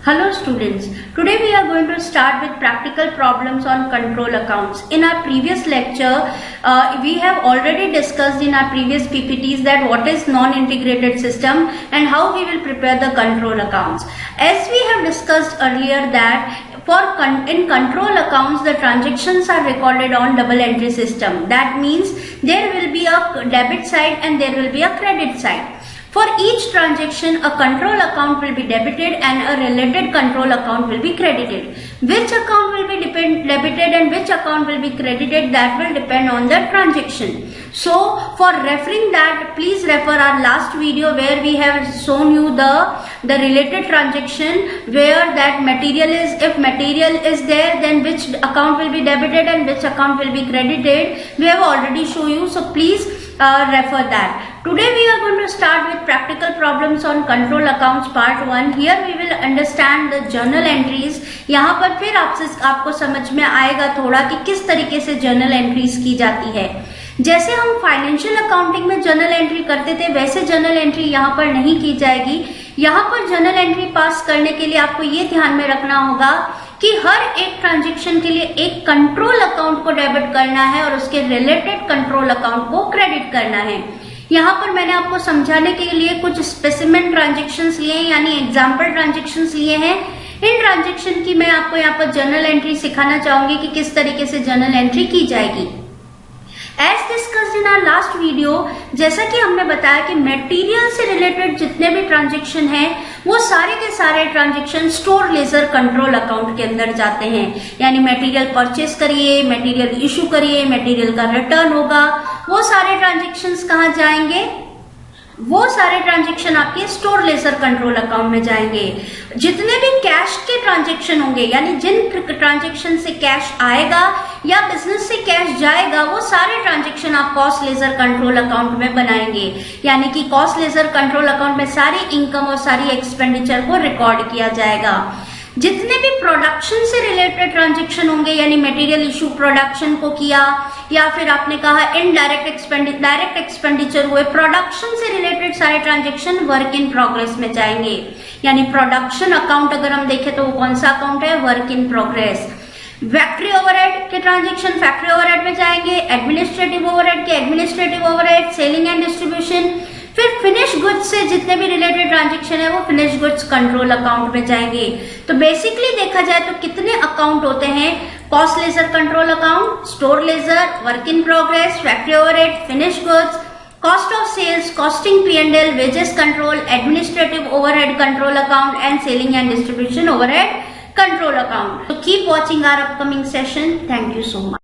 Hello students, today we are going to start with practical problems on control accounts. In our previous lecture, we have already discussed in our previous PPTs that what is non-integrated system and how we will prepare the control accounts. As we have discussed earlier that in control accounts, the transactions are recorded on double entry system. That means there will be a debit side and there will be a credit side. For each transaction, a control account will be debited and a related control account will be credited. Which account will be debited and which account will be credited, that will depend on the transaction. So, for referring that, please refer our last video where we have shown you the related transaction where that material is, if material is there, then which account will be debited and which account will be credited. We have already shown you, so please refer that. Today we are going to start with practical problems on control accounts part 1. Here we will understand the journal entries. यहाँ पर फिर आपको समझ में आएगा थोड़ा कि किस तरीके से जर्नल एंट्रीज की जाती है. जैसे हम फाइनेंशियल अकाउंटिंग में जर्नल एंट्री करते थे वैसे जर्नल एंट्री यहाँ पर नहीं की जाएगी. यहाँ पर जर्नल एंट्री पास करने के लिए आपको ये ध्यान में रखना होगा कि हर एक ट्रांजैक्शन के लिए एक कंट्रोल अकाउंट को डेबिट करना है और उसके रिलेटेड कंट्रोल अकाउंट को क्रेडिट करना है. यहाँ पर मैंने आपको समझाने के लिए कुछ स्पेसिमेन ट्रांजैक्शंस लिए हैं, यानी एग्जाम्पल ट्रांजैक्शंस लिए हैं. इन ट्रांजैक्शन की मैं आपको यहाँ पर जर्नल एंट्री सिखाना चाहूंगी कि किस तरीके से जर्नल एंट्री की जाएगी. As discussed in our last video, जैसा कि हमने बताया कि मटेरियल से रिलेटेड जितने भी ट्रांजैक्शन हैं वो सारे के सारे transaction store laser control account के अंदर जाते हैं. यानी मटेरियल परचेस करिए, मटेरियल इशू करिए, मटेरियल का रिटर्न होगा, वो सारे ट्रांजैक्शंस कहाँ जाएंगे? वो सारे ट्रांजैक्शन आपके स्टोर लेजर कंट्रोल अकाउंट में जाएंगे. जितने भी कैश के ट्रांजैक्शन होंगे, यानी जिन ट्रांजैक्शन से कैश आएगा या बिजनेस से कैश जाएगा, वो सारे ट्रांजैक्शन आप कॉस्ट लेजर कंट्रोल अकाउंट में बनाएंगे. यानी कि कॉस्ट लेजर कंट्रोल अकाउंट में सारी इनकम और सारी एक्सपेंडिचर को रिकॉर्ड किया जाएगा. जितने भी प्रोडक्शन से रिलेटेड ट्रांजैक्शन होंगे, यानी मटेरियल इशू प्रोडक्शन को किया या फिर आपने कहा डायरेक्ट एक्सपेंडिचर हुए, प्रोडक्शन से रिलेटेड सारे ट्रांजैक्शन वर्क इन प्रोग्रेस में जाएंगे. यानी प्रोडक्शन अकाउंट अगर हम देखें तो वो कौन सा अकाउंट है? Work in progress. Factory overhead के ट्रांजैक्शन फैक्ट्री ओवरहेड में जाएंगे. एडमिनिस्ट्रेटिव ओवरहेड के administrative overhead, selling and distribution. फिर फिनिश गुड्स से जितने भी रिलेटेड ट्रांजैक्शन है वो फिनिश गुड्स कंट्रोल अकाउंट में जाएंगे. तो बेसिकली देखा जाए तो कितने अकाउंट होते हैं? Cost ledger control account, store ledger, work in progress, factory overhead, finish goods, cost of sales, costing P&L, wages control, administrative overhead control account and selling and distribution overhead control account. So keep watching our upcoming session. Thank you so much.